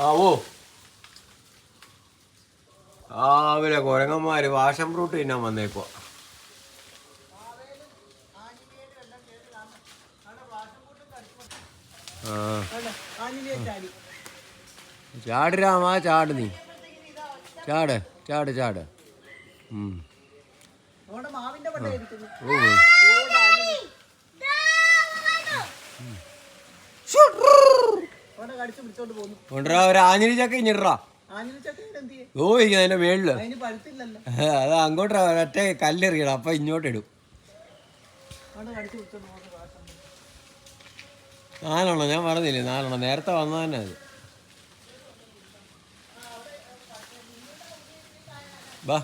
ആവോ രാവിലെ കുരങ്ങന്മാര് passion fruit തിന്നാൻ വന്നേക്കോ. ചാട് രാമാ ചാട്, നീ ചാട് ചാട് ചാട്. കൊണ്ടുവരാ ഒരു ആഞ്ഞിലി ചക്ക ഇഞ്ഞിട്ടാ. അതിന്റെ മേളില് അത് അങ്ങോട്ട് ഒറ്റ കല്ലെറിയണം, അപ്പൊ ഇങ്ങോട്ട് ഇടും. 4 ഞാൻ പറഞ്ഞില്ലേ 4 നേരത്തെ വന്ന തന്നെ അത്. ബാ